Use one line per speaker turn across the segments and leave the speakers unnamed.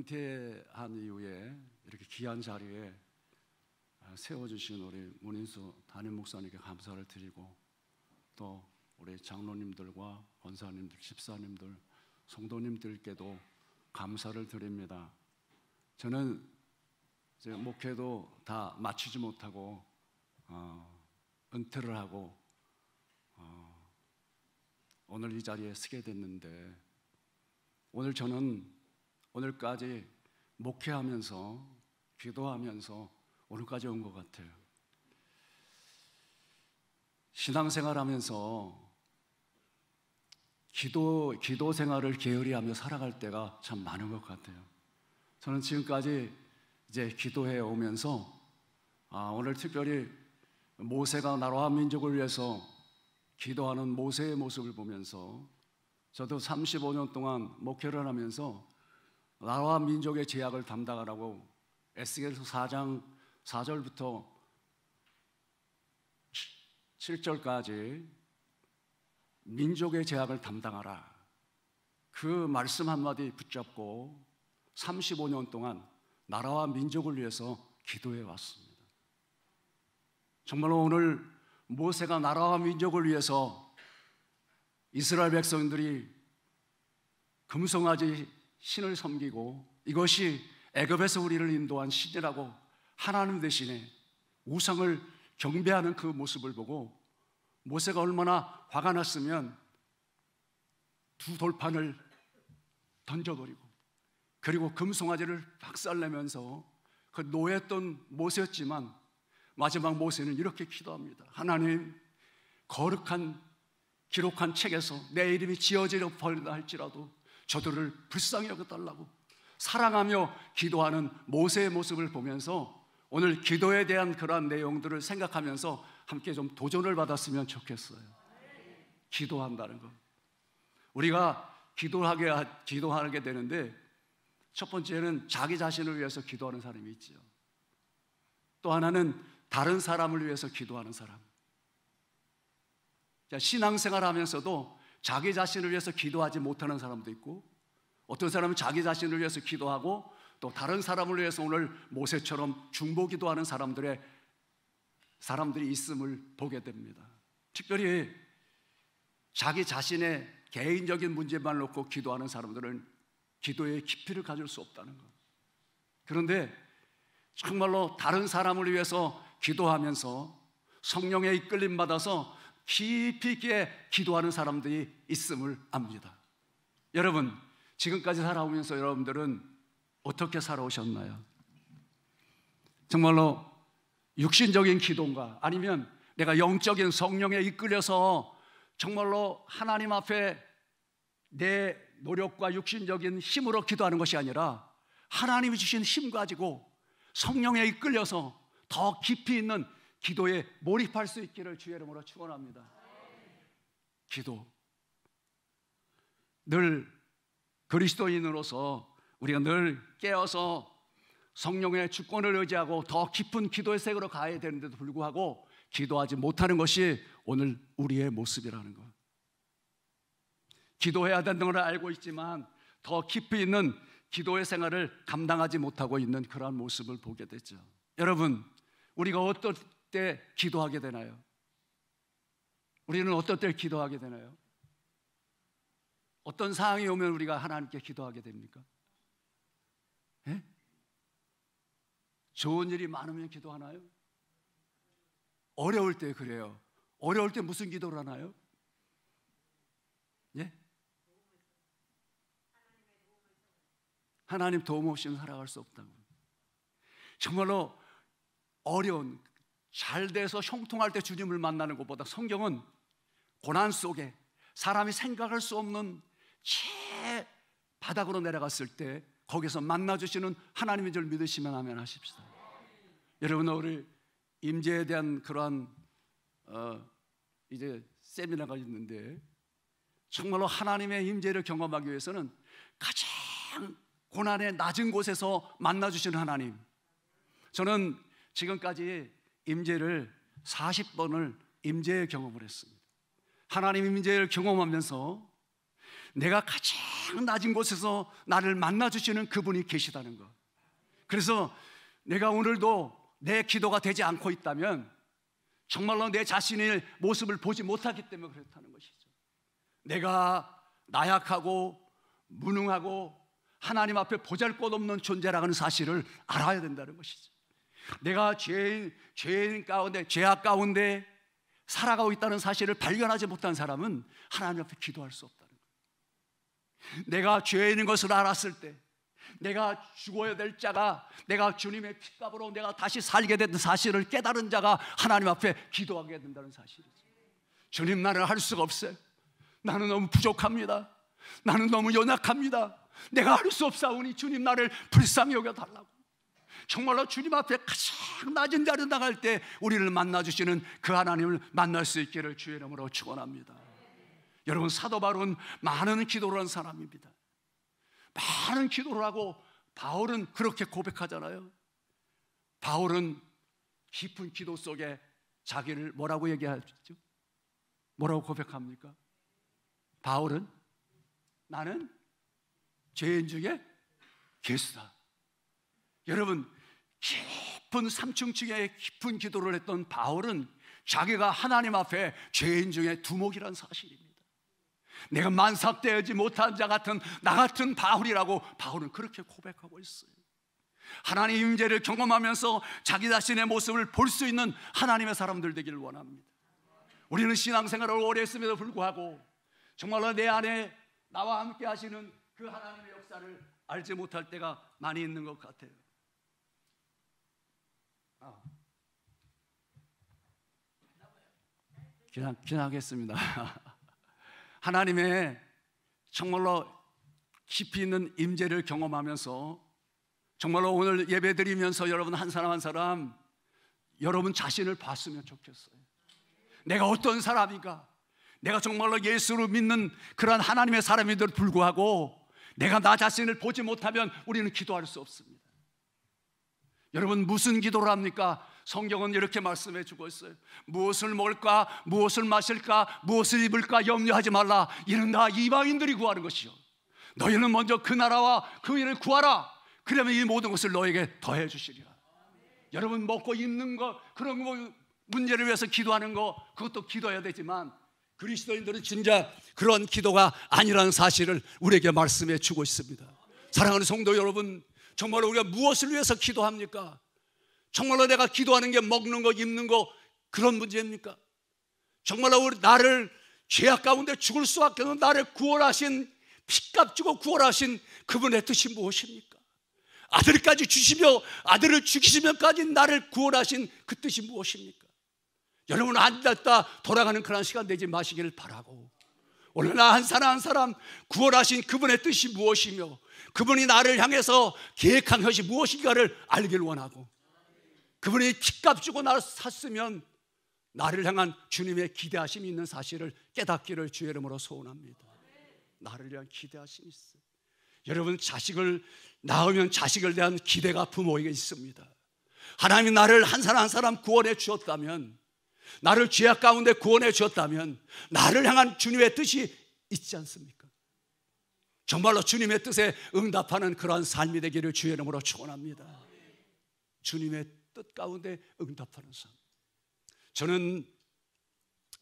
은퇴한 이후에 이렇게 귀한 자리에 세워주신 우리 문인수 담임 목사님께 감사를 드리고, 또 우리 장로님들과 권사님들, 집사님들, 성도님들께도 감사를 드립니다. 저는 이제 목회도 다 마치지 못하고 은퇴를 하고 오늘 이 자리에 서게 됐는데, 오늘 저는 오늘까지 목회하면서 기도하면서 오늘까지 온 것 같아요. 신앙생활하면서 기도 생활을 게으리 하며 살아갈 때가 참 많은 것 같아요. 저는 지금까지 이제 기도해 오면서 오늘 특별히 모세가 나라와 민족을 위해서 기도하는 모세의 모습을 보면서, 저도 35년 동안 목회를 하면서 나라와 민족의 제약을 담당하라고 에스겔서 4장 4절부터 7절까지 민족의 제약을 담당하라, 그 말씀 한마디 붙잡고 35년 동안 나라와 민족을 위해서 기도해 왔습니다. 정말로 오늘 모세가 나라와 민족을 위해서 이스라엘 백성들이 금송아지 신을 섬기고 이것이 애굽에서 우리를 인도한 신이라고 하나님 대신에 우상을 경배하는 그 모습을 보고 모세가 얼마나 화가 났으면 두 돌판을 던져버리고, 그리고 금송아지를 박살내면서 그 노했던 모세였지만 마지막 모세는 이렇게 기도합니다. 하나님, 거룩한 기록한 책에서 내 이름이 지어지려 버린다 할지라도 저들을 불쌍히 여겨달라고 사랑하며 기도하는 모세의 모습을 보면서 오늘 기도에 대한 그러한 내용들을 생각하면서 함께 좀 도전을 받았으면 좋겠어요. 기도한다는 것, 우리가 기도하게 되는데 첫 번째는 자기 자신을 위해서 기도하는 사람이 있죠. 또 하나는 다른 사람을 위해서 기도하는 사람. 신앙생활 하면서도 자기 자신을 위해서 기도하지 못하는 사람도 있고, 어떤 사람은 자기 자신을 위해서 기도하고 또 다른 사람을 위해서 오늘 모세처럼 중보기도하는 사람들이 있음을 보게 됩니다. 특별히 자기 자신의 개인적인 문제만 놓고 기도하는 사람들은 기도의 깊이를 가질 수 없다는 것. 그런데 정말로 다른 사람을 위해서 기도하면서 성령의 이끌림 받아서 깊이 있게 기도하는 사람들이 있음을 압니다. 여러분, 지금까지 살아오면서 여러분들은 어떻게 살아오셨나요? 정말로 육신적인 기도인가, 아니면 내가 영적인 성령에 이끌려서 정말로 하나님 앞에 내 노력과 육신적인 힘으로 기도하는 것이 아니라 하나님이 주신 힘 가지고 성령에 이끌려서 더 깊이 있는 기도에 몰입할 수 있기를 주의 이름으로 축원합니다. 기도, 늘 그리스도인으로서 우리가 늘 깨어서 성령의 주권을 의지하고 더 깊은 기도의 세계로 가야 되는데도 불구하고 기도하지 못하는 것이 오늘 우리의 모습이라는 것. 기도해야 된다는 걸 알고 있지만 더 깊이 있는 기도의 생활을 감당하지 못하고 있는 그러한 모습을 보게 되죠. 여러분, 우리가 어떨 때 기도하게 되나요? 우리는 어떨 때 기도하게 되나요? 어떤 상황이 오면 우리가 하나님께 기도하게 됩니까? 예? 좋은 일이 많으면 기도하나요? 어려울 때 그래요. 어려울 때 무슨 기도를 하나요? 예? 하나님 도움 없이는 살아갈 수 없다고. 정말로 어려운, 잘 돼서 형통할 때 주님을 만나는 것보다 성경은 고난 속에 사람이 생각할 수 없는 최 바닥으로 내려갔을 때 거기서 만나주시는 하나님인 줄 믿으시면 아멘 하십시다. 여러분, 우리 임재에 대한 그러한 이제 세미나가 있는데, 정말로 하나님의 임재를 경험하기 위해서는 가장 고난의 낮은 곳에서 만나주시는 하나님. 저는 지금까지 임재를 40번을 임재의 경험을 했습니다. 하나님 임재를 경험하면서 내가 가장 낮은 곳에서 나를 만나주시는 그분이 계시다는 것. 그래서 내가 오늘도 내 기도가 되지 않고 있다면 정말로 내 자신의 모습을 보지 못하기 때문에 그렇다는 것이죠. 내가 나약하고 무능하고 하나님 앞에 보잘것없는 존재라는 사실을 알아야 된다는 것이죠. 내가 죄인 가운데, 죄악 가운데 살아가고 있다는 사실을 발견하지 못한 사람은 하나님 앞에 기도할 수 없다는 거예요. 내가 죄인인 것을 알았을 때, 내가 죽어야 될 자가 내가 주님의 핏값으로 내가 다시 살게 된 사실을 깨달은 자가 하나님 앞에 기도하게 된다는 사실이죠. 주님, 나는 할 수가 없어요. 나는 너무 부족합니다. 나는 너무 연약합니다. 내가 할 수 없사오니 주님, 나를 불쌍히 여겨달라고. 정말로 주님 앞에 가장 낮은 자리에 나갈 때 우리를 만나주시는 그 하나님을 만날 수 있기를 주의 이름으로 축원합니다. 여러분, 사도 바울은 많은 기도를 한 사람입니다. 많은 기도를 하고 바울은 그렇게 고백하잖아요. 바울은 깊은 기도 속에 자기를 뭐라고 얘기하죠? 뭐라고 고백합니까? 바울은 나는 죄인 중에 괴수다. 여러분, 깊은 삼층층의 깊은 기도를 했던 바울은 자기가 하나님 앞에 죄인 중에 두목이라는 사실입니다. 내가 만삭되지 못한 자 같은 나 같은 바울이라고 바울은 그렇게 고백하고 있어요. 하나님의 임재를 경험하면서 자기 자신의 모습을 볼 수 있는 하나님의 사람들 되기를 원합니다. 우리는 신앙생활을 오래 했음에도 불구하고 정말로 내 안에 나와 함께 하시는 그 하나님의 역사를 알지 못할 때가 많이 있는 것 같아요. 기나겠습니다. 하나님의 정말로 깊이 있는 임재를 경험하면서 정말로 오늘 예배 드리면서 여러분 한 사람 한 사람 여러분 자신을 봤으면 좋겠어요. 내가 어떤 사람인가? 내가 정말로 예수를 믿는 그런 하나님의 사람임에도 불구하고 내가 나 자신을 보지 못하면 우리는 기도할 수 없습니다. 여러분, 무슨 기도를 합니까? 성경은 이렇게 말씀해 주고 있어요. 무엇을 먹을까, 무엇을 마실까, 무엇을 입을까 염려하지 말라. 이는 다 이방인들이 구하는 것이요, 너희는 먼저 그 나라와 그 일을 구하라. 그러면 이 모든 것을 너에게 더해 주시리라. 여러분, 먹고 입는 것, 그런 거 문제를 위해서 기도하는 거, 그것도 기도해야 되지만 그리스도인들은 진짜 그런 기도가 아니라는 사실을 우리에게 말씀해 주고 있습니다. 사랑하는 성도 여러분, 정말로 우리가 무엇을 위해서 기도합니까? 정말로 내가 기도하는 게 먹는 거, 입는 거, 그런 문제입니까? 정말로 나를 죄악 가운데 죽을 수밖에 없는 나를 구원하신, 피값 주고 구원하신 그분의 뜻이 무엇입니까? 아들까지 주시며 아들을 죽이시면까지 나를 구원하신 그 뜻이 무엇입니까? 여러분, 앉았다 돌아가는 그런 시간 되지 마시기를 바라고, 오늘 나 한 사람 한 사람 구원하신 그분의 뜻이 무엇이며 그분이 나를 향해서 계획한 것이 무엇인가를 알기를 원하고, 그분이 피값 주고 나를 샀으면 나를 향한 주님의 기대하심이 있는 사실을 깨닫기를 주의 이름으로 소원합니다. 나를 위한 기대하심이 있어요. 여러분, 자식을 낳으면 자식을 대한 기대가 부모에게 있습니다. 하나님이 나를 한 사람 한 사람 구원해 주었다면, 나를 죄악 가운데 구원해 주었다면 나를 향한 주님의 뜻이 있지 않습니까? 정말로 주님의 뜻에 응답하는 그러한 삶이 되기를 주의 이름으로 축원합니다. 주님의 뜻 가운데 응답하는 삶. 저는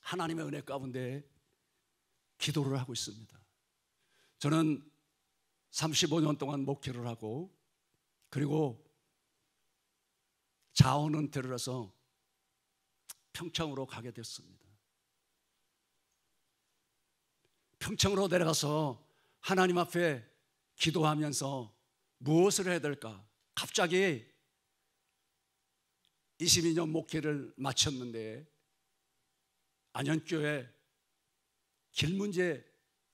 하나님의 은혜 가운데 기도를 하고 있습니다. 저는 35년 동안 목회를 하고, 그리고 자원은퇴를 해서 평창으로 가게 됐습니다. 평창으로 내려가서 하나님 앞에 기도하면서 무엇을 해야 될까? 갑자기 22년 목회를 마쳤는데 안현교회 길문제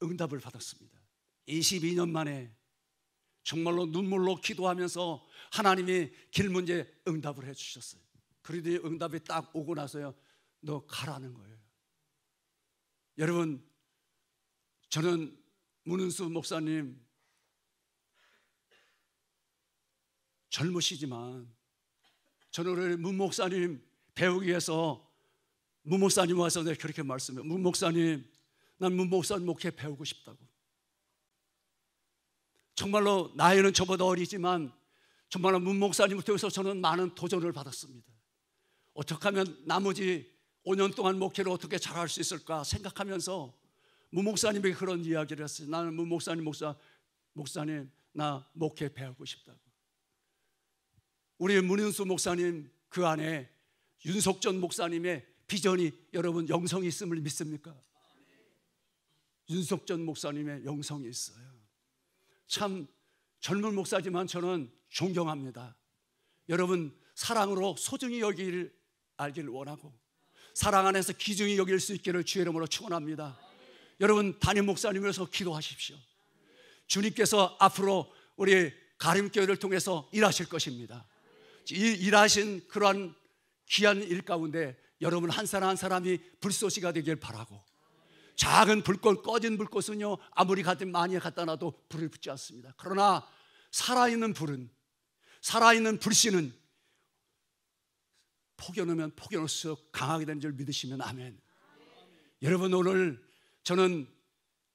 응답을 받았습니다. 22년 만에 정말로 눈물로 기도하면서 하나님이 길문제 응답을 해주셨어요. 그러더니 응답이 딱 오고 나서요, 너 가라는 거예요. 여러분, 저는 문은수 목사님 젊으시지만 저는 우리 문 목사님 배우기 위해서 문 목사님 와서 내가 그렇게 말씀해요. 문 목사님, 난 문 목사님 목회 배우고 싶다고. 정말로 나이는 저보다 어리지만 정말로 문 목사님을 통해서 저는 많은 도전을 받았습니다. 어떻게 하면 나머지 5년 동안 목회를 어떻게 잘할 수 있을까 생각하면서 문 목사님에게 그런 이야기를 했어요. 나는 문 목사님 나 목회 배우고 싶다고. 우리 문윤수 목사님 그 안에 윤석전 목사님의 비전이 여러분 영성이 있음을 믿습니까? 윤석전 목사님의 영성이 있어요. 참 젊은 목사지만 저는 존경합니다. 여러분 사랑으로 소중히 여기를 알기를 원하고 사랑 안에서 귀중히 여길 수 있기를 주의 이름으로 축원합니다. 여러분 담임 목사님을 위해서 기도하십시오. 주님께서 앞으로 우리 가림교회를 통해서 일하실 것입니다. 일하신 그러한 귀한 일 가운데 여러분 한 사람 한 사람이 불쏘시가 되길 바라고, 작은 불꽃, 꺼진 불꽃은요 아무리 많이 갖다 놔도 불을 붙지 않습니다. 그러나 살아있는 불은, 살아있는 불씨는 폭여놓으면 폭여놓을수록 강하게 되는 줄 믿으시면 아멘. 여러분 오늘 저는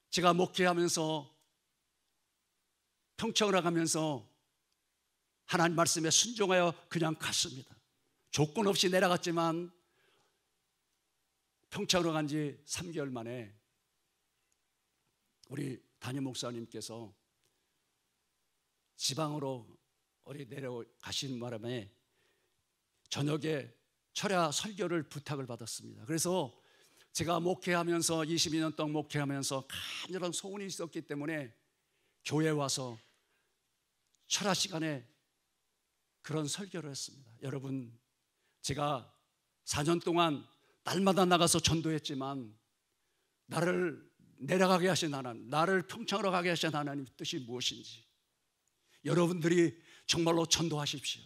제가 목회하면서 평창을 가면서 하나님 말씀에 순종하여 그냥 갔습니다. 조건 없이 내려갔지만 평창으로 간 지 3개월 만에 우리 담임 목사님께서 지방으로 내려가신 바람에 저녁에 철야 설교를 부탁을 받았습니다. 그래서 제가 목회하면서 22년 동안 목회하면서 간절한 소원이 있었기 때문에 교회에 와서 철야 시간에 그런 설교를 했습니다. 여러분 제가 4년 동안 날마다 나가서 전도했지만 나를 내려가게 하신 하나님, 나를 평창으로 가게 하신 하나님 뜻이 무엇인지 여러분들이 정말로 전도하십시오.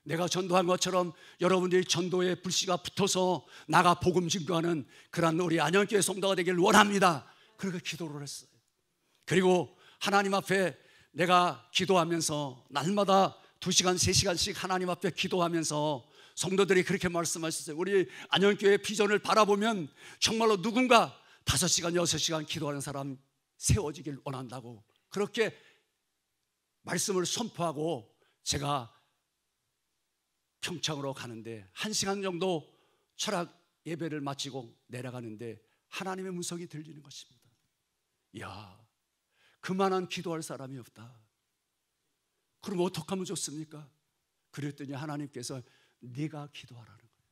내가 전도한 것처럼 여러분들이 전도의 불씨가 붙어서 나가 복음 증거하는 그런 우리 안현교회 성도가 되길 원합니다. 그렇게 기도를 했어요. 그리고 하나님 앞에 내가 기도하면서 날마다 2시간, 3시간씩 하나님 앞에 기도하면서 성도들이 그렇게 말씀하셨어요. 우리 안현교회 비전을 바라보면 정말로 누군가 5시간, 6시간 기도하는 사람 세워지길 원한다고 그렇게 말씀을 선포하고 제가 평창으로 가는데 1시간 정도 철학 예배를 마치고 내려가는데 하나님의 음성이 들리는 것입니다. 이야, 그만한 기도할 사람이 없다. 그럼 어떻게 하면 좋습니까? 그랬더니 하나님께서 네가 기도하라는 거예요.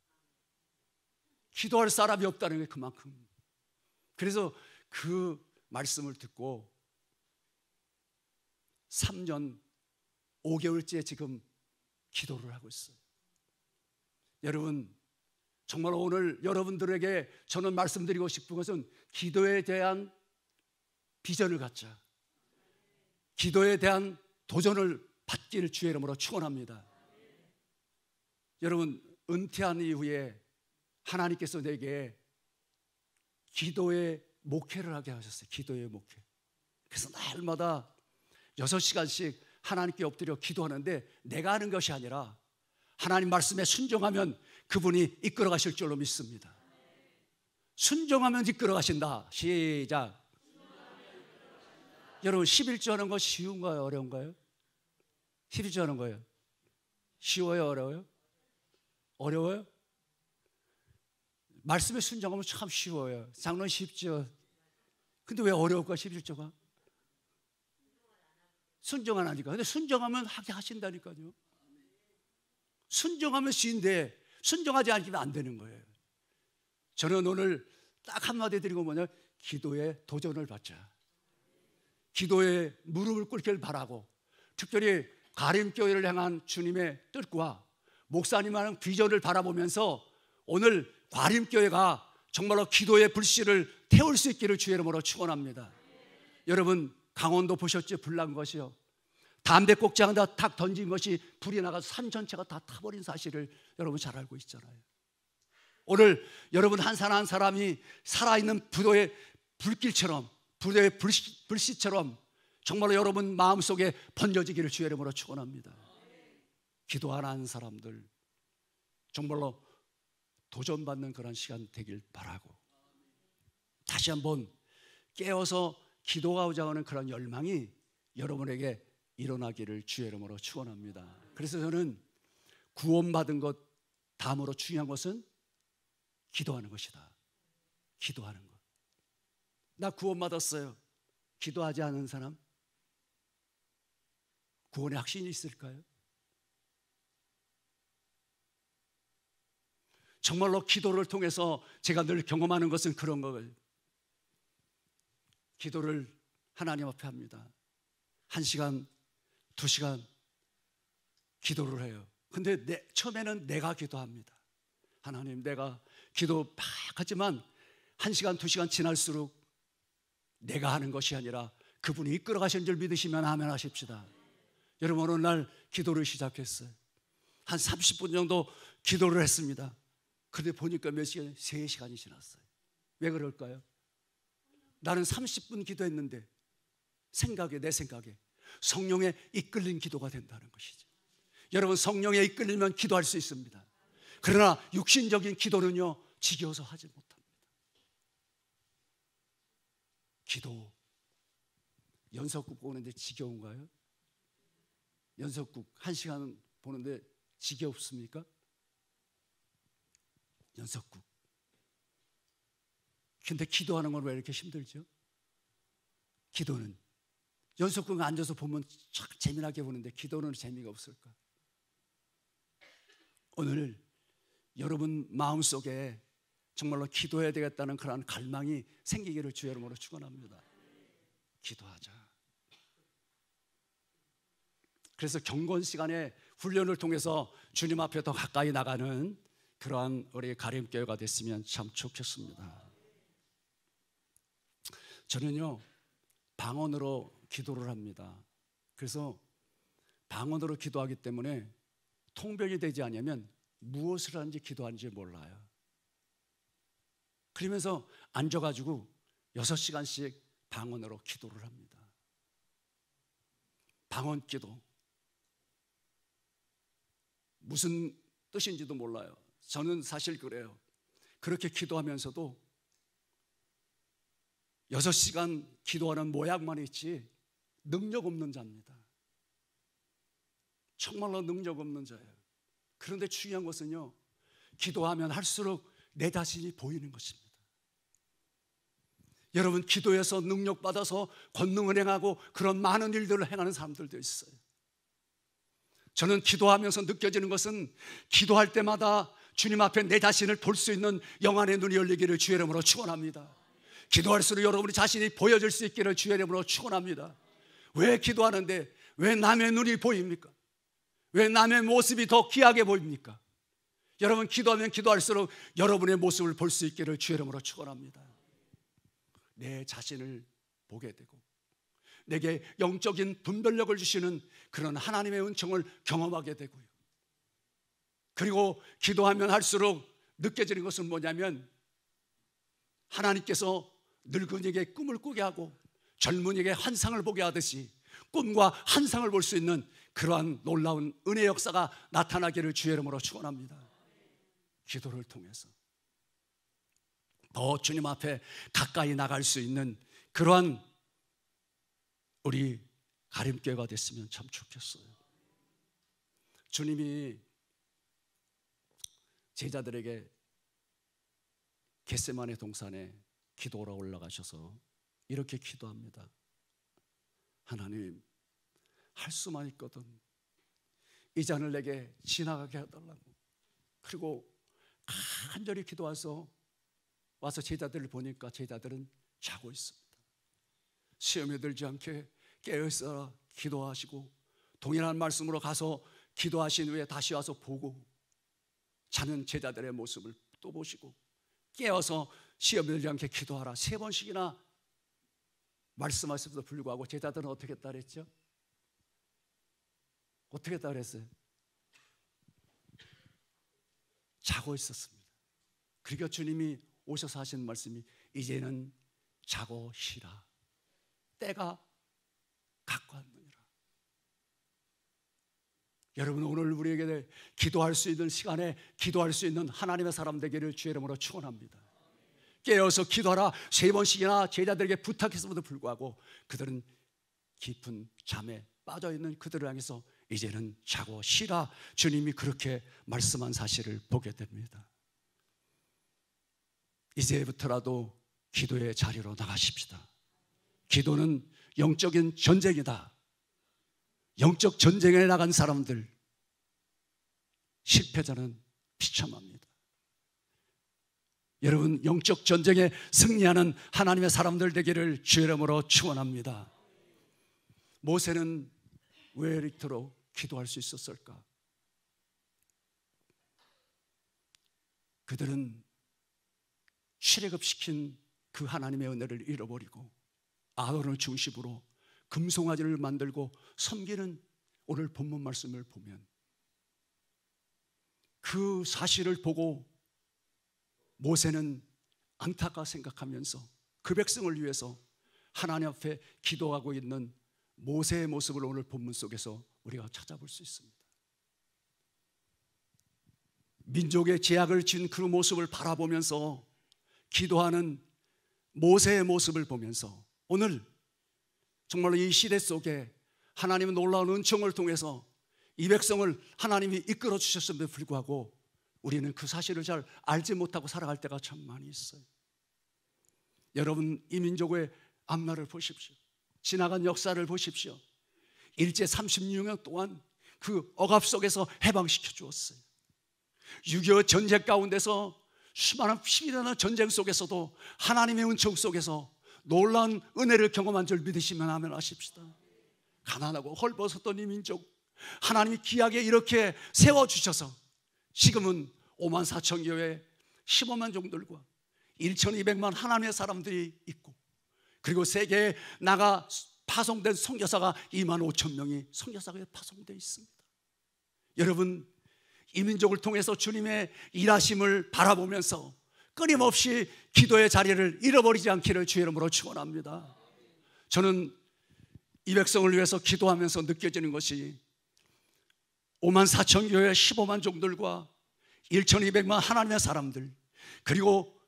기도할 사람이 없다는 게 그만큼. 그래서 그 말씀을 듣고 3년 5개월째 지금 기도를 하고 있어요. 여러분 정말 오늘 여러분들에게 저는 말씀드리고 싶은 것은 기도에 대한 비전을 갖자, 기도에 대한 도전을 받기를 주의 이름으로 축원합니다. 여러분 은퇴한 이후에 하나님께서 내게 기도의 목회를 하게 하셨어요. 기도의 목회. 그래서 날마다 6시간씩 하나님께 엎드려 기도하는데 내가 하는 것이 아니라 하나님 말씀에 순종하면 그분이 이끌어 가실 줄로 믿습니다. 순종하면 이끌어 가신다. 시작. 여러분 11조 하는 거 쉬운가요? 어려운가요? 11조 하는 거예요. 쉬워요? 어려워요? 어려워요? 말씀에 순종하면 참 쉬워요. 장론 쉽죠. 근데 왜 어려울까? 11조가 순종 안 하니까. 근데 순종하면 하게 하신다니까요. 순종하면 쉬운데 순종하지 않으면 안 되는 거예요. 저는 오늘 딱 한마디 드리고 뭐냐, 기도에 도전을 받자. 기도에 무릎을 꿇기를 바라고, 특별히 가림교회를 향한 주님의 뜻과 목사님하는 비전을 바라보면서 오늘 가림교회가 정말로 기도의 불씨를 태울 수 있기를 주의 이름으로 축원합니다. 여러분 강원도 보셨죠? 불 난 것이요. 담배꽁장에다 탁 던진 것이 불이 나가서 산 전체가 다 타버린 사실을 여러분 잘 알고 있잖아요. 오늘 여러분 한 사람 한 사람이 살아있는 부도의 불길처럼, 부도의 불씨처럼 정말로 여러분 마음속에 번져지기를 주의 이름으로 축원합니다. 기도 안 하는 사람들 정말로 도전받는 그런 시간 되길 바라고, 다시 한번 깨어서 기도하고자 하는 그런 열망이 여러분에게 일어나기를 주의 이름으로 축원합니다. 그래서 저는 구원받은 것 다음으로 중요한 것은 기도하는 것이다. 기도하는 것. 나 구원받았어요. 기도하지 않은 사람? 구원의 확신이 있을까요? 정말로 기도를 통해서 제가 늘 경험하는 것은 그런 거예요. 기도를 하나님 앞에 합니다. 1시간, 2시간 기도를 해요. 근데 처음에는 내가 기도합니다. 하나님, 내가 기도 막 하지만 1시간, 2시간 지날수록 내가 하는 것이 아니라 그분이 이끌어 가시는 줄 믿으시면 아멘 하십시다. 여러분, 어느 날 기도를 시작했어요. 한 30분 정도 기도를 했습니다. 그런데 보니까 몇 시간? 3시간이 지났어요. 왜 그럴까요? 나는 30분 기도했는데 내 생각에 성령에 이끌린 기도가 된다는 것이죠. 여러분, 성령에 이끌리면 기도할 수 있습니다. 그러나 육신적인 기도는요, 지겨워서 하지 못합니다. 기도, 연속극 보는데 지겨운가요? 연속극 1시간 보는데 지겹습니까? 연속극. 근데 기도하는 건 왜 이렇게 힘들죠? 기도는 연속극 앉아서 보면 참 재미나게 보는데 기도는 재미가 없을까? 오늘 여러분 마음속에 정말로 기도해야 되겠다는 그런 갈망이 생기기를 주의 이름으로 축원합니다. 기도하자. 그래서 경건 시간에 훈련을 통해서 주님 앞에 더 가까이 나가는 그러한 우리 가림교회가 됐으면 참 좋겠습니다. 저는요, 방언으로 기도를 합니다. 그래서 방언으로 기도하기 때문에 통변이 되지 않으면 무엇을 하는지 기도하는지 몰라요. 그러면서 앉아가지고 6시간씩 방언으로 기도를 합니다. 방언 기도. 무슨 뜻인지도 몰라요. 저는 사실 그래요. 그렇게 기도하면서도 6시간 기도하는 모양만 있지 능력 없는 자입니다. 정말로 능력 없는 자예요. 그런데 중요한 것은요, 기도하면 할수록 내 자신이 보이는 것입니다. 여러분, 기도해서 능력받아서 권능을 행하고 그런 많은 일들을 행하는 사람들도 있어요. 저는 기도하면서 느껴지는 것은 기도할 때마다 주님 앞에 내 자신을 볼 수 있는 영안의 눈이 열리기를 주의 이름으로 축원합니다. 기도할수록 여러분이 자신이 보여질 수 있기를 주의 이름으로 축원합니다. 왜 기도하는데 왜 남의 눈이 보입니까? 왜 남의 모습이 더 귀하게 보입니까? 여러분, 기도하면 기도할수록 여러분의 모습을 볼 수 있기를 주의 이름으로 축원합니다. 내 자신을 보게 되고 내게 영적인 분별력을 주시는 그런 하나님의 은총을 경험하게 되고요. 그리고 기도하면 할수록 느껴지는 것은 뭐냐면 하나님께서 늙은이에게 꿈을 꾸게 하고 젊은이에게 환상을 보게 하듯이 꿈과 환상을 볼 수 있는 그러한 놀라운 은혜 역사가 나타나기를 주의 이름으로 축원합니다. 기도를 통해서 더 주님 앞에 가까이 나갈 수 있는 그러한 우리 가림교회가 됐으면 참 좋겠어요. 주님이 제자들에게 겟세마네 동산에 기도하러 올라가셔서 이렇게 기도합니다. 하나님, 할 수만 있거든 이 잔을 내게 지나가게 해달라고. 그리고 간절히 기도해서 와서 제자들을 보니까 제자들은 자고 있습니다. 시험에 들지 않게 깨어있어 기도하시고 동일한 말씀으로 가서 기도하신 후에 다시 와서 보고 자는 제자들의 모습을 또 보시고 깨어서 시험에 들지 않게 기도하라 3번씩이나 말씀하셨음에도 불구하고 제자들은 어떻게 했다 그랬죠? 어떻게 했다 그랬어요? 자고 있었습니다. 그러니까 주님이 오셔서 하시는 말씀이 이제는 자고 쉬라. 때가 가까웠느니라. 여러분, 오늘 우리에게 기도할 수 있는 시간에 기도할 수 있는 하나님의 사람 되기를 주의 이름으로 축원합니다. 깨어서 기도하라 3번씩이나 제자들에게 부탁했음에도 불구하고 그들은 깊은 잠에 빠져있는 그들을 향해서 이제는 자고 쉬라, 주님이 그렇게 말씀한 사실을 보게 됩니다. 이제부터라도 기도의 자리로 나가십시다. 기도는 영적인 전쟁이다. 영적 전쟁에 나간 사람들, 실패자는 비참합니다. 여러분, 영적 전쟁에 승리하는 하나님의 사람들 되기를 주의 이름으로 축원합니다. 모세는 왜 이토록 기도할 수 있었을까? 그들은 출애굽시킨 그 하나님의 은혜를 잃어버리고 아론을 중심으로 금송아지를 만들고 섬기는 오늘 본문 말씀을 보면 그 사실을 보고 모세는 안타까 생각하면서 그 백성을 위해서 하나님 앞에 기도하고 있는 모세의 모습을 오늘 본문 속에서 우리가 찾아볼 수 있습니다. 민족의 제약을 지은 그 모습을 바라보면서 기도하는 모세의 모습을 보면서 오늘 정말로 이 시대 속에 하나님의 놀라운 은총을 통해서 이 백성을 하나님이 이끌어 주셨음에도 불구하고 우리는 그 사실을 잘 알지 못하고 살아갈 때가 참 많이 있어요. 여러분, 이 민족의 앞날을 보십시오. 지나간 역사를 보십시오. 일제 36년 동안 그 억압 속에서 해방시켜 주었어요. 6.25 전쟁 가운데서 수많은 피비 나는 전쟁 속에서도 하나님의 은총 속에서 놀라운 은혜를 경험한 줄 믿으시면 아멘 하십시다. 가난하고 헐벗었던 이 민족 하나님이 귀하게 이렇게 세워주셔서 지금은 5만 4천 교회 15만 종들과 1200만 하나님의 사람들이 있고, 그리고 세계에 나가 파송된 선교사가 2만 5천 명이 선교사에 파송되어 있습니다. 여러분, 이 민족을 통해서 주님의 일하심을 바라보면서 끊임없이 기도의 자리를 잃어버리지 않기를 주의 이름으로 축원합니다. 저는 이 백성을 위해서 기도하면서 느껴지는 것이 5만 4천 교회 15만 종들과 1200만 하나님의 사람들, 그리고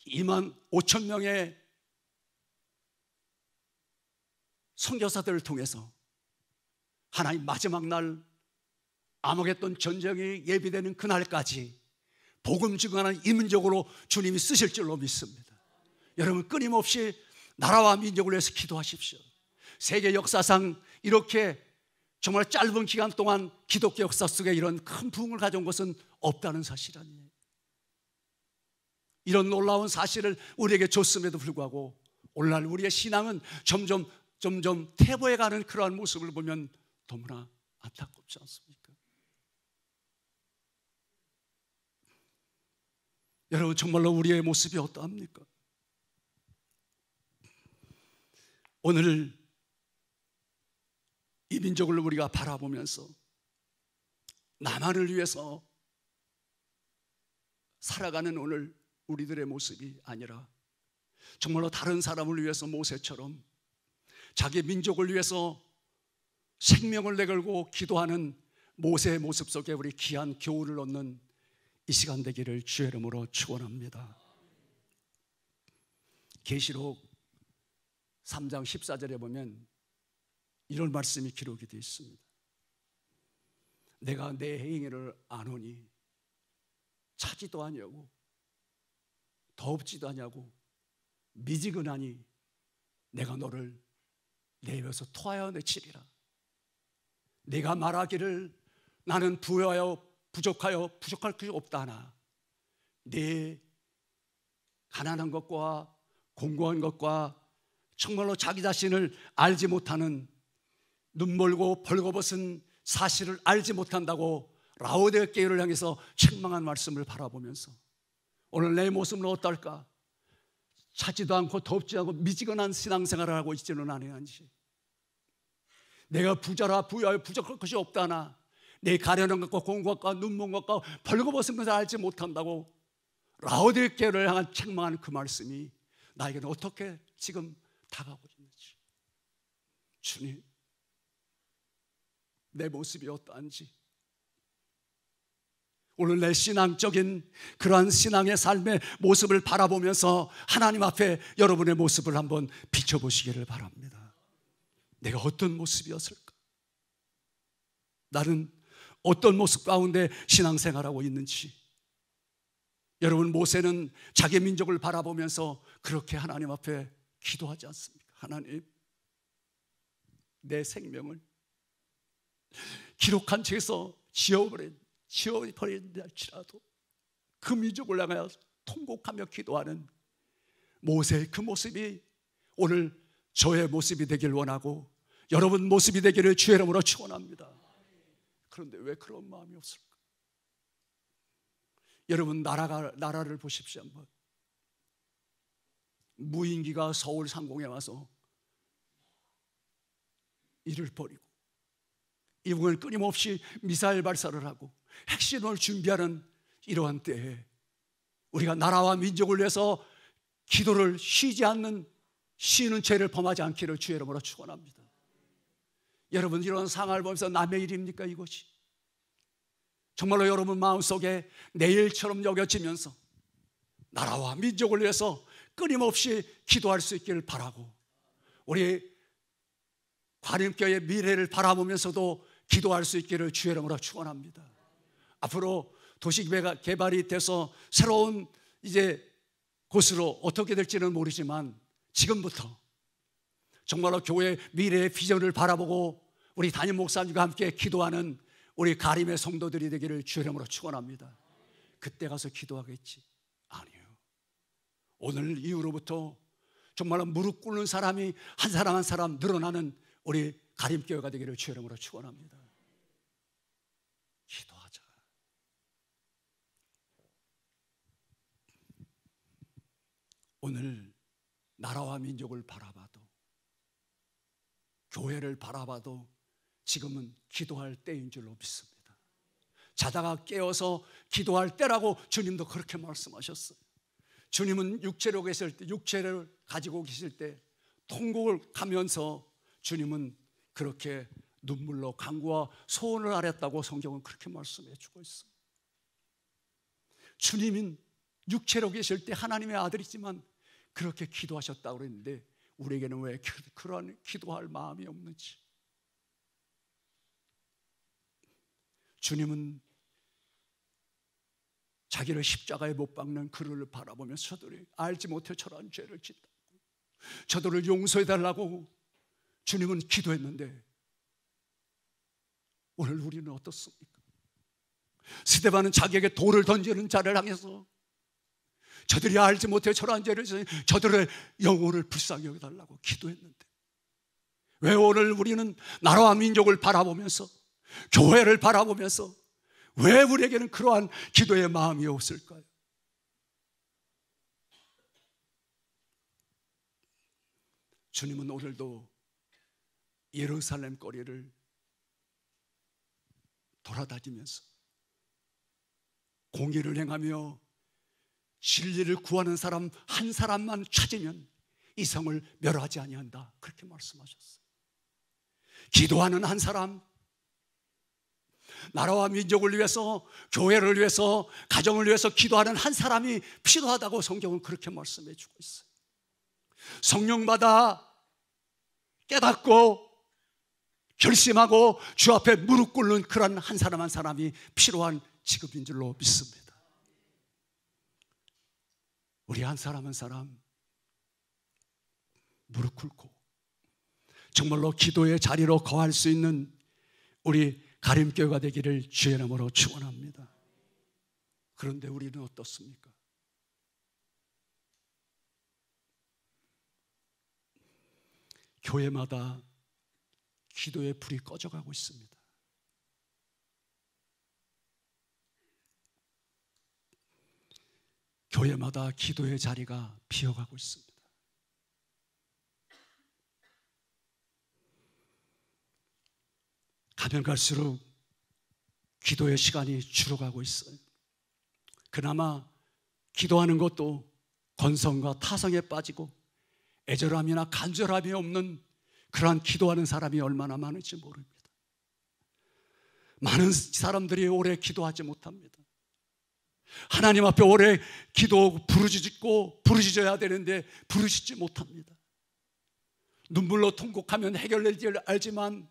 2만 5천 명의 선교사들을 통해서 하나님 마지막 날 아마겟돈 전쟁이 예비되는 그날까지 복음 증거하는 이 민족으로 주님이 쓰실 줄로 믿습니다. 여러분, 끊임없이 나라와 민족을 위해서 기도하십시오. 세계 역사상 이렇게 정말 짧은 기간 동안 기독교 역사 속에 이런 큰 부흥을 가져온 것은 없다는 사실 아니에요. 이런 놀라운 사실을 우리에게 줬음에도 불구하고 오늘날 우리의 신앙은 점점 퇴보해가는 그러한 모습을 보면 너무나 안타깝지 않습니까? 여러분, 정말로 우리의 모습이 어떠합니까? 오늘 이 민족을 우리가 바라보면서 나만을 위해서 살아가는 오늘 우리들의 모습이 아니라 정말로 다른 사람을 위해서 모세처럼 자기 민족을 위해서 생명을 내걸고 기도하는 모세의 모습 속에 우리 귀한 교훈을 얻는 이 시간 되기를 주의 이름으로 축원합니다. 계시록 3장 14절에 보면 이런 말씀이 기록이 되어 있습니다. 내가 내 행위를 아노니 차지도 아니하고 덥지도 아니하고 미지근하니 내가 너를 내 입에서 토하여 내치리라. 내가 말하기를 나는 부여하여 부족할 것이 없다 하나 내 가난한 것과 공고한 것과 정말로 자기 자신을 알지 못하는 눈멀고 벌거벗은 사실을 알지 못한다고 라오디게아 교회를 향해서 책망한 말씀을 바라보면서 오늘 내 모습은 어떨까? 차지도 않고 덥지 않고 미지근한 신앙생활을 하고 있지는 아니한지, 내가 부자라 부여하여 부족할 것이 없다 하나 내 가련한 것과 공고과 눈먼 것과 벌거벗은 것을 알지 못한다고 라오디게아 교회를 향한 책망하는 그 말씀이 나에게는 어떻게 지금 다가오고 있는지, 주님, 내 모습이 어떠한지 오늘 내 신앙적인 그러한 신앙의 삶의 모습을 바라보면서 하나님 앞에 여러분의 모습을 한번 비춰보시기를 바랍니다. 내가 어떤 모습이었을까? 나는 어떤 모습 가운데 신앙생활하고 있는지. 여러분, 모세는 자기 민족을 바라보면서 그렇게 하나님 앞에 기도하지 않습니까? 하나님, 내 생명을 기록한 책에서 지워버린다 할지라도 그 민족을 향하여 통곡하며 기도하는 모세의 그 모습이 오늘 저의 모습이 되길 원하고 여러분 모습이 되기를 주의 이름으로 축원합니다. 그런데 왜 그런 마음이 없을까? 여러분, 나라를 보십시오. 한번. 무인기가 서울 상공에 와서 일을 벌이고 이분을 끊임없이 미사일 발사를 하고 핵실험을 준비하는 이러한 때에 우리가 나라와 민족을 위해서 기도를 쉬는 죄를 범하지 않기를 주의 이름으로 축원합니다. 여러분, 이런 상황을 보면서 남의 일입니까 이것이? 정말로 여러분 마음속에 내 일처럼 여겨지면서 나라와 민족을 위해서 끊임없이 기도할 수 있기를 바라고 우리 관음교회의 미래를 바라보면서도 기도할 수 있기를 주의 이름으로 축원합니다. 앞으로 도시 개발이 돼서 새로운 곳으로 어떻게 될지는 모르지만 지금부터 정말로 교회의 미래의 비전을 바라보고 우리 담임 목사님과 함께 기도하는 우리 가림의 성도들이 되기를 주의 이름으로 축원합니다. 그때 가서 기도하겠지? 아니에요. 오늘 이후로부터 정말로 무릎 꿇는 사람이 한 사람 한 사람 늘어나는 우리 가림교회가 되기를 주의 이름으로 축원합니다. 기도하자. 오늘 나라와 민족을 바라봐도 교회를 바라봐도 지금은 기도할 때인 줄로 믿습니다. 자다가 깨어서 기도할 때라고 주님도 그렇게 말씀하셨어요. 주님은 육체로 계실 때, 육체를 가지고 계실 때 통곡을 하면서 주님은 그렇게 눈물로 간구와 소원을 아렸다고 성경은 그렇게 말씀해 주고 있어요. 주님은 육체로 계실 때 하나님의 아들이지만 그렇게 기도하셨다고 그랬는데 우리에게는 왜 그런 기도할 마음이 없는지. 주님은 자기를 십자가에 못 박는 그를 바라보면서 저들이 알지 못해 저러한 죄를 짓다고 저들을 용서해달라고 주님은 기도했는데 오늘 우리는 어떻습니까? 스데반은 자기에게 돌을 던지는 자를 향해서 저들이 알지 못해 저러한 죄를 짓는 저들의 영혼을 불쌍히 여겨달라고 기도했는데 왜 오늘 우리는 나라와 민족을 바라보면서 교회를 바라보면서 왜 우리에게는 그러한 기도의 마음이 없을까요? 주님은 오늘도 예루살렘 거리를 돌아다니면서 공의를 행하며 진리를 구하는 사람 한 사람만 찾으면 이 성을 멸하지 아니한다, 그렇게 말씀하셨어요. 기도하는 한 사람, 나라와 민족을 위해서, 교회를 위해서, 가정을 위해서 기도하는 한 사람이 필요하다고 성경은 그렇게 말씀해 주고 있어요. 성령받아 깨닫고 결심하고 주 앞에 무릎 꿇는 그런 한 사람 한 사람이 필요한 지금인 줄로 믿습니다. 우리 한 사람 한 사람 무릎 꿇고 정말로 기도의 자리로 거할 수 있는 우리 가림교회가 되기를 주의 이름으로 축원합니다. 그런데 우리는 어떻습니까? 교회마다 기도의 불이 꺼져가고 있습니다. 교회마다 기도의 자리가 비어가고 있습니다. 가면 갈수록 기도의 시간이 줄어가고 있어요. 그나마 기도하는 것도 건성과 타성에 빠지고 애절함이나 간절함이 없는 그러한 기도하는 사람이 얼마나 많은지 모릅니다. 많은 사람들이 오래 기도하지 못합니다. 하나님 앞에 오래 기도하고 부르짖고 부르짖어야 되는데 부르짖지 못합니다. 눈물로 통곡하면 해결될 줄 알지만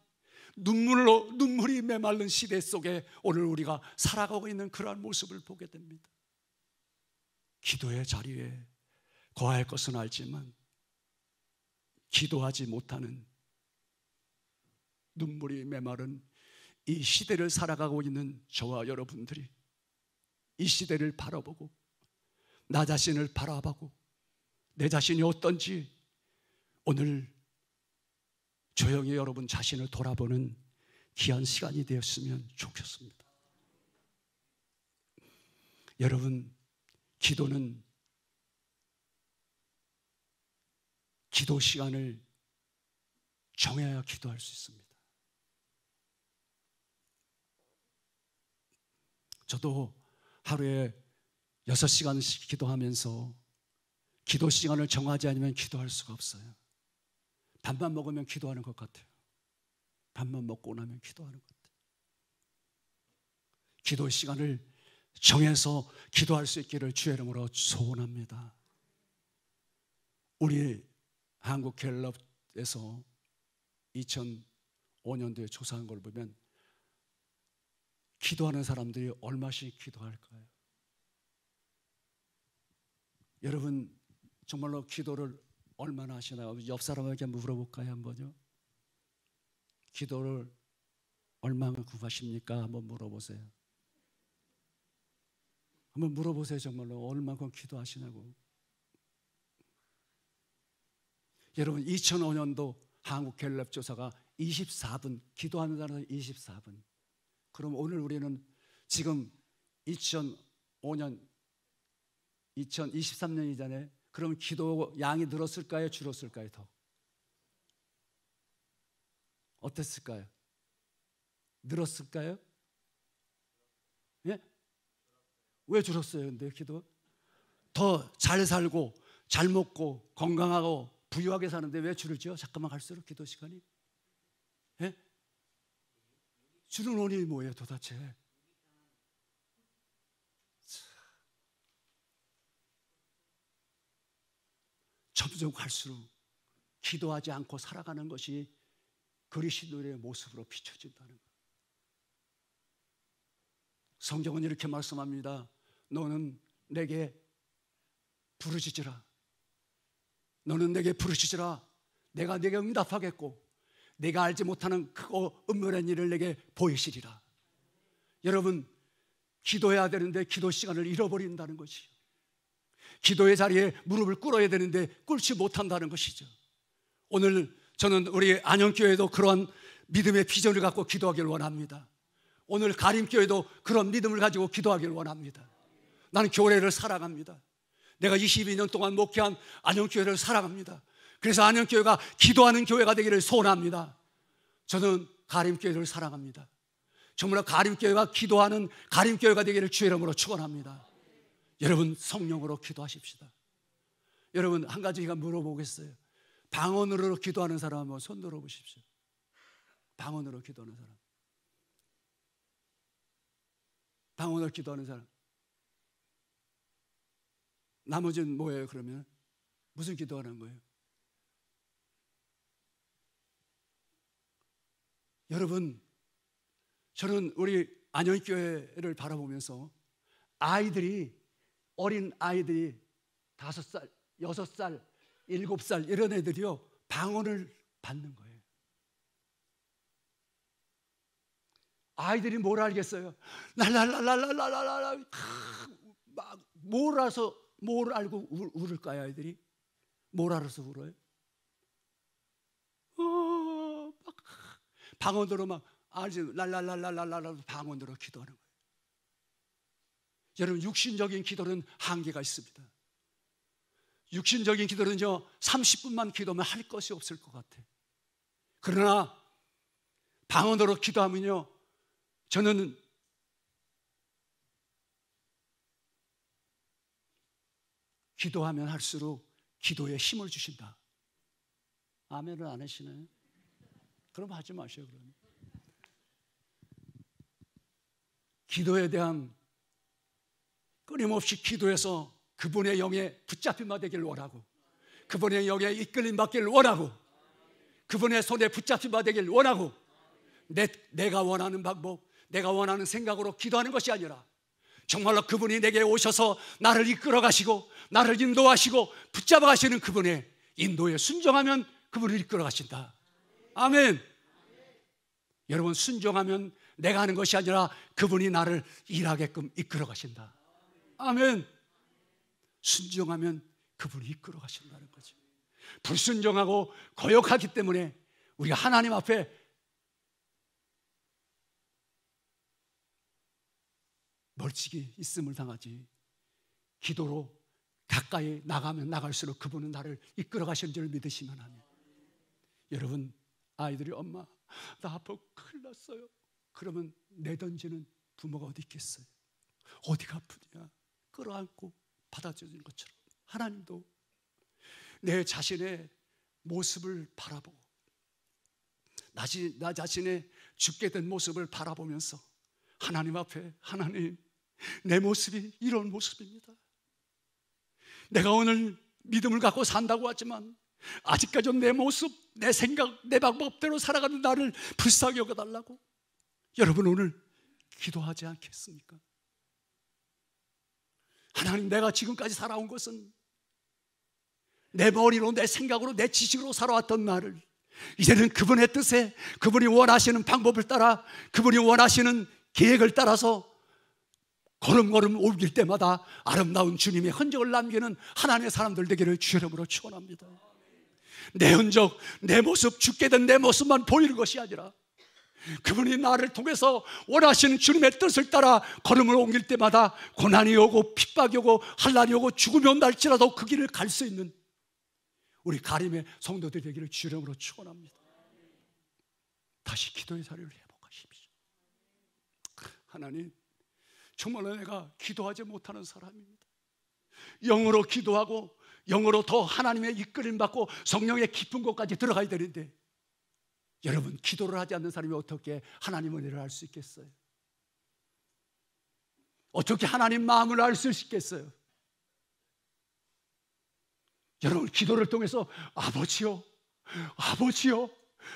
눈물이 메마른 시대 속에 오늘 우리가 살아가고 있는 그러한 모습을 보게 됩니다. 기도의 자리에 거할 것은 알지만 기도하지 못하는 눈물이 메마른 이 시대를 살아가고 있는 저와 여러분들이 이 시대를 바라보고 나 자신을 바라보고 내 자신이 어떤지 오늘 조용히 여러분 자신을 돌아보는 귀한 시간이 되었으면 좋겠습니다. 여러분, 기도는 기도 시간을 정해야 기도할 수 있습니다. 저도 하루에 6시간씩 기도하면서 기도 시간을 정하지 않으면 기도할 수가 없어요. 밥만 먹으면 기도하는 것 같아요. 밥만 먹고 나면 기도하는 것 같아요. 기도 시간을 정해서 기도할 수 있기를 주의 이름으로 소원합니다. 우리 한국갤럽에서 2005년도에 조사한 걸 보면 기도하는 사람들이 얼마씩 기도할까요? 여러분 정말로 기도를 얼마나 하시나요? 옆 사람에게 물어볼까요? 한번요. 기도를 얼마만큼 하십니까? 한번 물어보세요. 한번 물어보세요. 정말로 얼마만큼 기도하시냐고. 여러분 2005년도 한국갤럽 조사가 24분, 기도하는 사람은 24분. 그럼 오늘 우리는 지금 2005년 2023년이잖아요. 그럼 기도 양이 늘었을까요? 줄었을까요? 더 어땠을까요? 늘었을까요? 예? 왜 줄었어요? 근데 기도 더 잘 살고 잘 먹고 건강하고 부유하게 사는데 왜 줄을지요? 잠깐만 갈수록 기도 시간이 예? 줄은 원인이 뭐예요 도대체? 점점 갈수록 기도하지 않고 살아가는 것이 그리스도의 모습으로 비춰진다는 것. 성경은 이렇게 말씀합니다. 너는 내게 부르짖으라. 너는 내게 부르짖으라. 내가 내게 응답하겠고 내가 알지 못하는 크고 은밀한 일을 내게 보이시리라. 여러분 기도해야 되는데 기도 시간을 잃어버린다는 것이요. 기도의 자리에 무릎을 꿇어야 되는데 꿇지 못한다는 것이죠. 오늘 저는 우리 안영교회도 그러한 믿음의 비전을 갖고 기도하기를 원합니다. 오늘 가림교회도 그런 믿음을 가지고 기도하기를 원합니다. 나는 교회를 사랑합니다. 내가 22년 동안 목회한 안영교회를 사랑합니다. 그래서 안영교회가 기도하는 교회가 되기를 소원합니다. 저는 가림교회를 사랑합니다. 정말 가림교회가 기도하는 가림교회가 되기를 주의 이름으로 축원합니다. 여러분 성령으로 기도하십시다. 여러분 한 가지 제가 물어보겠어요. 방언으로 기도하는 사람 한번 손 들어보십시오. 방언으로 기도하는 사람. 방언으로 기도하는 사람. 나머지는 뭐예요 그러면? 무슨 기도하는 거예요? 여러분 저는 우리 안영교회를 바라보면서 어린 아이들이 5살, 6살, 7살 이런 애들이요 방언을 받는 거예요. 아이들이 뭘 알겠어요? 랄랄랄랄랄랄랄라 막 뭘 알고 울을까요? 아이들이 뭘 알아서 울어요? 막 방언으로 막 알지 랄랄랄랄랄랄라 방언으로 기도하는 거예요. 여러분 육신적인 기도는 한계가 있습니다. 육신적인 기도는요 30분만 기도하면 할 것이 없을 것 같아. 그러나 방언으로 기도하면요 저는 기도하면 할수록 기도에 힘을 주신다. 아멘을 안 하시나요? 그럼 하지 마세요. 그러면 기도에 대한 끊임없이 기도해서 그분의 영에 붙잡힘 받기를 원하고 그분의 영에 이끌림 받기를 원하고 그분의 손에 붙잡힌 바 되길 원하고, 내가 원하는 방법, 내가 원하는 생각으로 기도하는 것이 아니라 정말로 그분이 내게 오셔서 나를 이끌어 가시고 나를 인도하시고 붙잡아 가시는 그분의 인도에 순종하면 그분을 이끌어 가신다. 아멘. 여러분, 순종하면 내가 하는 것이 아니라 그분이 나를 일하게끔 이끌어 가신다. 아멘. 순종하면 그분이 이끌어 가신다는 거죠. 불순종하고 거역하기 때문에 우리가 하나님 앞에 멀찍이 있음을 당하지, 기도로 가까이 나가면 나갈수록 그분은 나를 이끌어 가시는 줄 믿으시면 하면, 여러분, 아이들이 엄마 나 아파 큰일 났어요 그러면 내던지는 부모가 어디 있겠어요? 어디가 아프냐 끌어안고 받아주는 것처럼 하나님도 내 자신의 모습을 바라보고 나 자신의 죽게 된 모습을 바라보면서 하나님 앞에, 하나님, 내 모습이 이런 모습입니다. 내가 오늘 믿음을 갖고 산다고 하지만 아직까지는 내 모습, 내 생각, 내 방법대로 살아가는 나를 불쌍히 여겨달라고 여러분 오늘 기도하지 않겠습니까? 하나님, 내가 지금까지 살아온 것은 내 머리로, 내 생각으로, 내 지식으로 살아왔던 나를 이제는 그분의 뜻에, 그분이 원하시는 방법을 따라, 그분이 원하시는 계획을 따라서 걸음걸음 옮길 때마다 아름다운 주님의 흔적을 남기는 하나님의 사람들 되기를 주의 이름으로 축원합니다. 내 흔적, 내 모습, 죽게 된 내 모습만 보이는 것이 아니라 그분이 나를 통해서 원하시는 주님의 뜻을 따라 걸음을 옮길 때마다 고난이 오고 핍박이 오고 환난이 오고 죽음이 온다 할지라도 그 길을 갈 수 있는 우리 가림의 성도들이 되기를 주의 이름으로 축원합니다. 다시 기도의 자리를 회복하십시오. 하나님, 정말로 내가 기도하지 못하는 사람입니다. 영어로 기도하고 영어로 더 하나님의 이끌림 받고 성령의 깊은 곳까지 들어가야 되는데, 여러분, 기도를 하지 않는 사람이 어떻게 하나님의 은혜를 알 수 있겠어요? 어떻게 하나님 마음을 알 수 있겠어요? 여러분, 기도를 통해서 아버지요, 아버지요,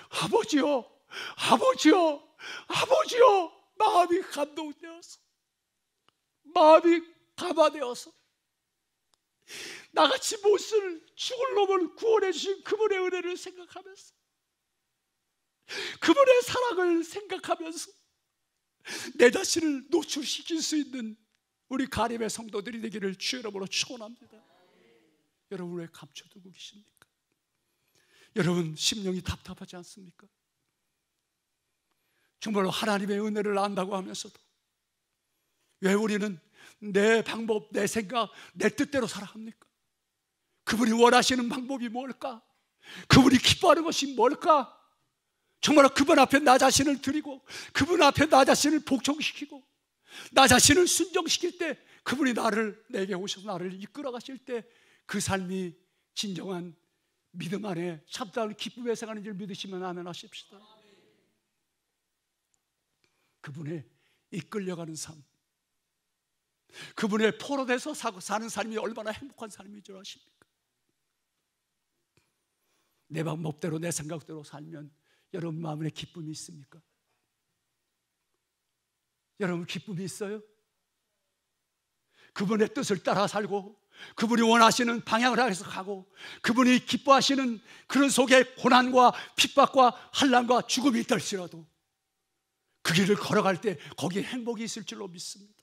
아버지요, 아버지요, 아버지요, 마음이 감동되어서, 마음이 감화되어서 나같이 못을 죽을 놈을 구원해 주신 그분의 은혜를 생각하면서, 그분의 사랑을 생각하면서 내 자신을 노출시킬 수 있는 우리 가림의 성도들이 되기를 주의 이름으로 축원합니다. 여러분, 왜 감춰두고 계십니까? 여러분, 심령이 답답하지 않습니까? 정말로 하나님의 은혜를 안다고 하면서도 왜 우리는 내 방법, 내 생각, 내 뜻대로 살아갑니까? 그분이 원하시는 방법이 뭘까? 그분이 기뻐하는 것이 뭘까? 정말로 그분 앞에 나 자신을 드리고 그분 앞에 나 자신을 복종시키고 나 자신을 순종시킬 때 그분이 내게 오셔서 나를 이끌어 가실 때 그 삶이 진정한 믿음 안에 참다운 기쁨의 생활인 줄 믿으시면 아멘 하십시다. 그분의 이끌려가는 삶, 그분의 포로돼서 사는 삶이 얼마나 행복한 삶인 줄 아십니까? 내 방법대로 내 생각대로 살면 여러분 마음에 기쁨이 있습니까? 여러분, 기쁨이 있어요? 그분의 뜻을 따라 살고 그분이 원하시는 방향을 향해서 가고 그분이 기뻐하시는 그런 속에 고난과 핍박과 환난과 죽음이 있을지라도 그 길을 걸어갈 때 거기에 행복이 있을 줄로 믿습니다.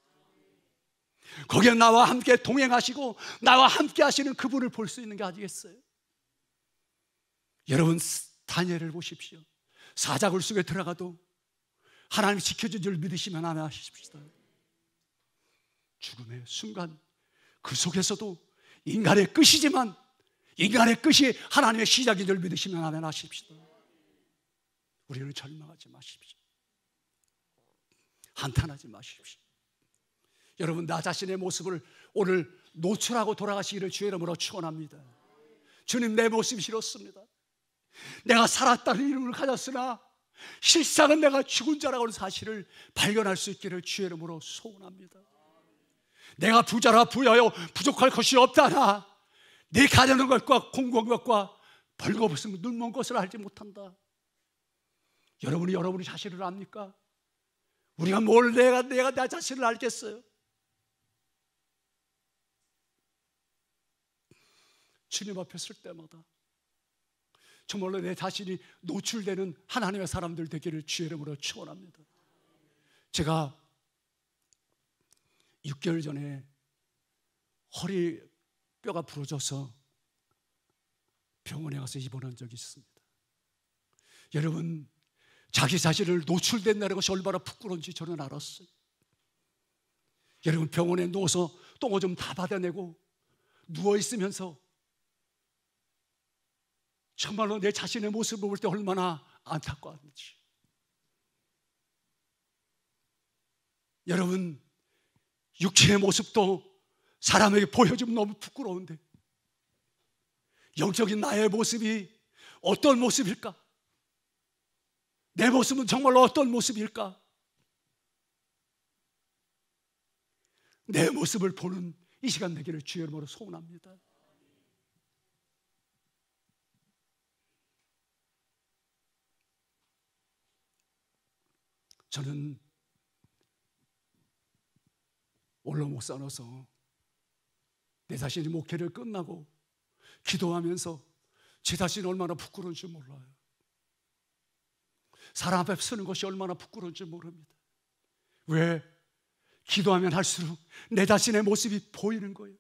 거기에 나와 함께 동행하시고 나와 함께 하시는 그분을 볼 수 있는 게 아니겠어요? 여러분, 다니엘을 보십시오. 사자굴 속에 들어가도 하나님이 지켜준 줄 믿으시면 아멘 하십시다. 죽음의 순간 그 속에서도 인간의 끝이지만 인간의 끝이 하나님의 시작인 줄 믿으시면 아멘 하십시다. 우리는 절망하지 마십시오. 한탄하지 마십시오. 여러분, 나 자신의 모습을 오늘 노출하고 돌아가시기를 주의 이름으로 축원합니다. 주님, 내 모습이 싫었습니다. 내가 살았다는 이름을 가졌으나 실상은 내가 죽은 자라고 하는 사실을 발견할 수 있기를 주의 이름으로 소원합니다. 내가 부자라 부여하여 부족할 것이 없다나 네 가려는 것과 공고한 것과 벌거벗은 눈먼 것을 알지 못한다. 여러분이 여러분의 자신을 압니까? 우리가 뭘 내가 내 자신을 알겠어요? 주님 앞에 설 때마다 정말로 내 자신이 노출되는 하나님의 사람들 되기를 주의 이름으로 축원합니다. 제가 6개월 전에 허리뼈가 부러져서 병원에 가서 입원한 적이 있습니다. 여러분, 자기 자신을 노출된다는 것이 얼마나 부끄러운지 저는 알았어요. 여러분, 병원에 누워서 똥오줌 다 받아내고 누워있으면서 정말로 내 자신의 모습을 볼 때 얼마나 안타까운지. 여러분, 육체의 모습도 사람에게 보여주면 너무 부끄러운데 영적인 나의 모습이 어떤 모습일까? 내 모습은 정말로 어떤 모습일까? 내 모습을 보는 이 시간 되기를 주의 이름으로 소원합니다. 저는 홀로 못 살아서 내 자신이 목회를 끝나고 기도하면서 제 자신이 얼마나 부끄러운지 몰라요. 사람 앞에 서는 것이 얼마나 부끄러운지 모릅니다. 왜? 기도하면 할수록 내 자신의 모습이 보이는 거예요.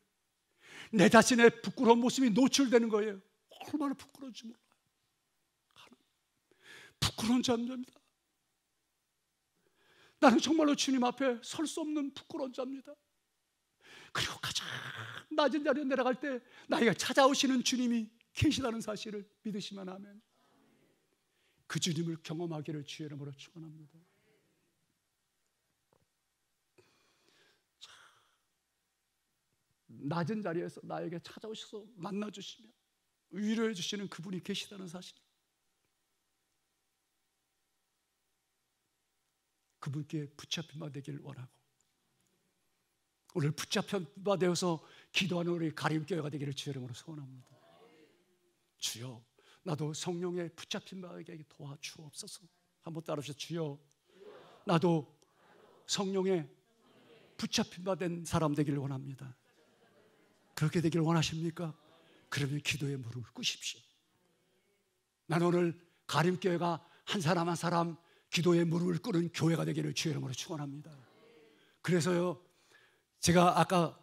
내 자신의 부끄러운 모습이 노출되는 거예요. 얼마나 부끄러운지 몰라요. 부끄러운 존재입니다. 나는 정말로 주님 앞에 설 수 없는 부끄러운 자입니다. 그리고 가장 낮은 자리에 내려갈 때 나에게 찾아오시는 주님이 계시다는 사실을 믿으시면 아멘. 그 주님을 경험하기를 주의 이름으로 축원합니다. 낮은 자리에서 나에게 찾아오셔서 만나주시며 위로해 주시는 그분이 계시다는 사실, 그분께 붙잡힌 바 되기를 원하고, 오늘 붙잡힌 바 되어서 기도하는 우리 가림교회가 되기를 주의 이름으로 소원합니다. 주여, 나도 성령에 붙잡힌 바에게 도와주옵소서. 한번 따라하시죠. 주여, 나도 성령에 붙잡힌 바 된 사람 되기를 원합니다. 그렇게 되기를 원하십니까? 그러면 기도의 무릎을 꿇으십시오. 나는 오늘 가림교회가 한 사람 한 사람 기도의 무릎을 꿇은 교회가 되기를 주의 이름으로 축원합니다. 그래서요, 제가 아까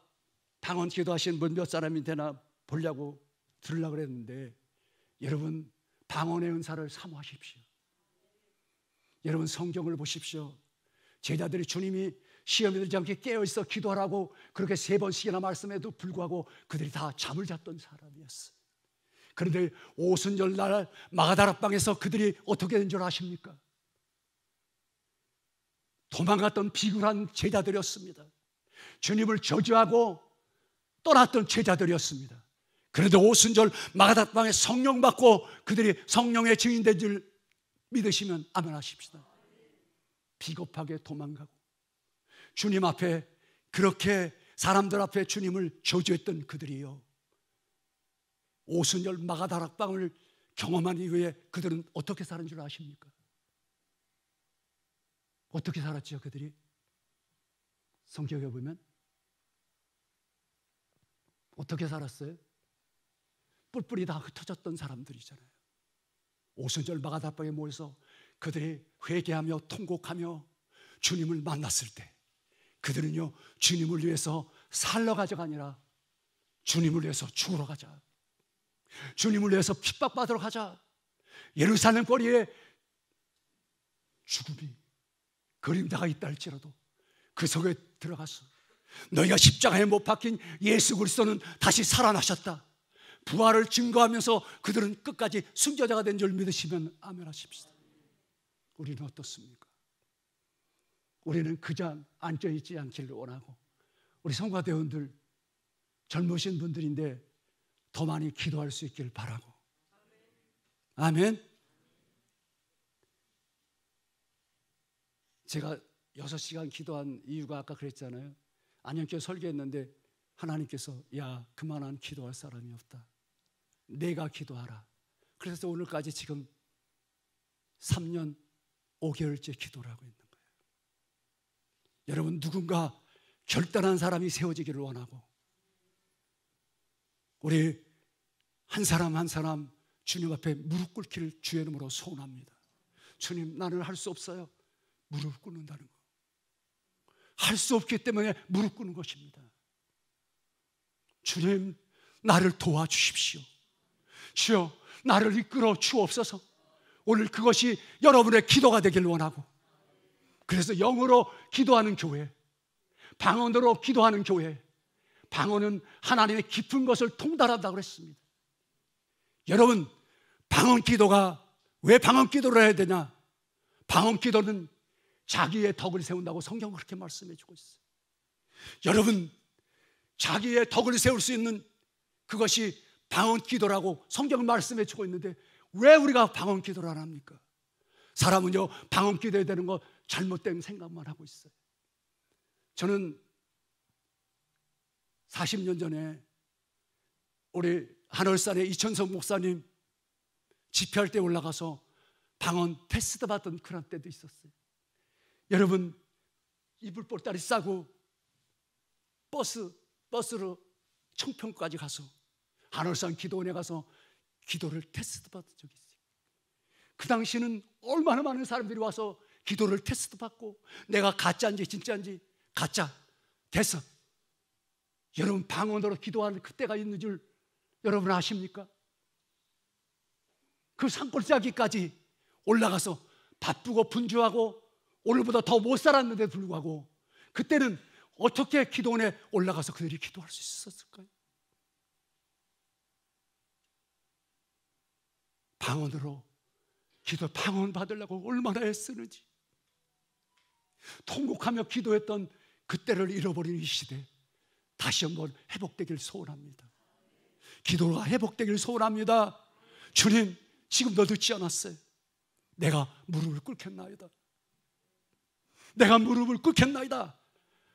방언 기도하신 분 몇 사람이 되나 보려고 들으려고 그랬는데, 여러분, 방언의 은사를 사모하십시오. 여러분, 성경을 보십시오. 제자들이 주님이 시험에 들지 않게 깨어있어 기도하라고 그렇게 3번씩이나 말씀해도 불구하고 그들이 다 잠을 잤던 사람이었어요. 그런데 오순절 날 마가다락방에서 그들이 어떻게 된 줄 아십니까? 도망갔던 비굴한 제자들이었습니다. 주님을 저주하고 떠났던 제자들이었습니다. 그런데 오순절 마가다락방에 성령 받고 그들이 성령의 증인된 줄 믿으시면 아멘 하십시다. 비겁하게 도망가고 주님 앞에 그렇게 사람들 앞에 주님을 저주했던 그들이요, 오순절 마가다락방을 경험한 이후에 그들은 어떻게 사는 줄 아십니까? 어떻게 살았죠 그들이? 성경에 보면 어떻게 살았어요? 뿔뿔이 다 흩어졌던 사람들이잖아요. 오순절 마가다락방에 모여서 그들이 회개하며 통곡하며 주님을 만났을 때 그들은요, 주님을 위해서 살러 가자가 아니라 주님을 위해서 죽으러 가자, 주님을 위해서 핍박받으러 가자, 예루살렘 거리에 죽음이 그림자가 있다 할지라도 그 속에 들어가서 너희가 십자가에 못 박힌 예수 그리스도는 다시 살아나셨다, 부활을 증거하면서 그들은 끝까지 순교자가 된 줄 믿으시면 아멘 하십시다. 우리는 어떻습니까? 우리는 그저 앉아있지 않기를 원하고, 우리 성가대원들 젊으신 분들인데 더 많이 기도할 수 있기를 바라고. 아멘. 제가 6시간 기도한 이유가 아까 그랬잖아요. 안양교회 설교했는데 하나님께서 야, 그만한 기도할 사람이 없다, 내가 기도하라, 그래서 오늘까지 지금 3년 5개월째 기도를 하고 있는 거예요. 여러분, 누군가 결단한 사람이 세워지기를 원하고, 우리 한 사람 한 사람 주님 앞에 무릎 꿇기를 주의 이름으로 소원합니다. 주님, 나는 할 수 없어요. 무릎 꿇는다는 거, 할 수 없기 때문에 무릎 꿇는 것입니다. 주님, 나를 도와주십시오. 주여, 나를 이끌어 주옵소서. 오늘 그것이 여러분의 기도가 되길 원하고, 그래서 영어로 기도하는 교회, 방언으로 기도하는 교회, 방언은 하나님의 깊은 것을 통달한다고 그랬습니다. 여러분, 방언 기도가 왜 방언 기도를 해야 되냐? 방언 기도는 자기의 덕을 세운다고 성경은 그렇게 말씀해 주고 있어요. 여러분, 자기의 덕을 세울 수 있는 그것이 방언 기도라고 성경은 말씀해 주고 있는데, 왜 우리가 방언 기도를 안 합니까? 사람은요, 방언 기도해야 되는 거 잘못된 생각만 하고 있어요. 저는 40년 전에 우리 한월산에 이천석 목사님 집회할 때 올라가서 방언 테스트 받던 그런 때도 있었어요. 여러분, 이불 보따리 싸고 버스로 청평까지 가서 한월산 기도원에 가서 기도를 테스트 받은 적이 있어요. 그 당시에는 얼마나 많은 사람들이 와서 기도를 테스트 받고, 내가 가짜인지 진짜인지, 가짜 됐어. 여러분, 방언으로 기도하는 그때가 있는 줄 여러분 아십니까? 그 산골짜기까지 올라가서 바쁘고 분주하고 오늘보다 더 못 살았는데도 불구하고, 그때는 어떻게 기도원에 올라가서 그들이 기도할 수 있었을까요? 방언으로 방언 받으려고 얼마나 애쓰는지, 통곡하며 기도했던 그때를 잃어버린 이 시대, 다시 한번 회복되길 소원합니다. 기도가 회복되길 소원합니다. 주님, 지금도 늦지 않았어요. 내가 무릎을 꿇겠나이다. 내가 무릎을 꿇겠나이다.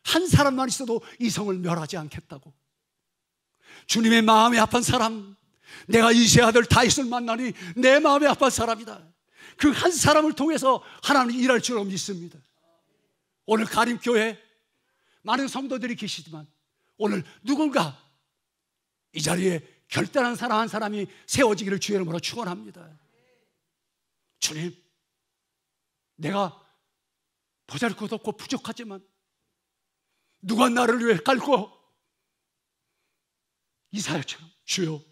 한 사람만 있어도 이 성을 멸하지 않겠다고. 주님의 마음이 아픈 사람, 내가 이세 아들 다윗을 만나니 내 마음이 아픈 사람이다. 그 한 사람을 통해서 하나님이 일할 줄 믿습니다. 오늘 가림교회 많은 성도들이 계시지만, 오늘 누군가 이 자리에 결단한 사람 한 사람이 세워지기를 주의 이름으로 축원합니다. 주님, 내가 보잘것없고 부족하지만 누가 나를 위해 깔고 이사야처럼, 주여,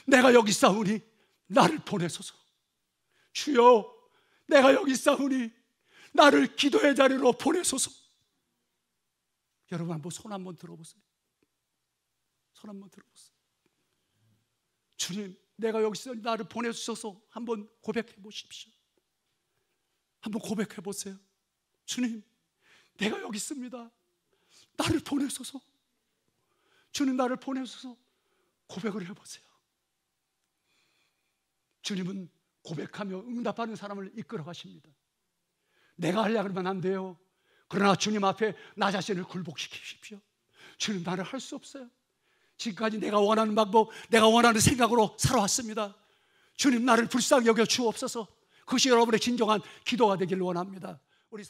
내가 여기 있사오니 나를 보내소서. 주여, 내가 여기 있사오니 나를 기도의 자리로 보내소서. 여러분, 한번 손 한번 들어보세요. 손 한번 들어보세요. 주님, 내가 여기 있어 나를 보내주셔서 한번 고백해 보십시오. 한번 고백해 보세요. 주님, 내가 여기 있습니다. 나를 보내소서. 주님, 나를 보내소서. 고백을 해보세요. 주님은 고백하며 응답하는 사람을 이끌어 가십니다. 내가 하려고 하면 안 돼요. 그러나 주님 앞에 나 자신을 굴복시키십시오. 주님, 나를 할 수 없어요. 지금까지 내가 원하는 방법, 내가 원하는 생각으로 살아왔습니다. 주님, 나를 불쌍히 여겨 주옵소서. 그것이 여러분의 진정한 기도가 되기를 원합니다. 우리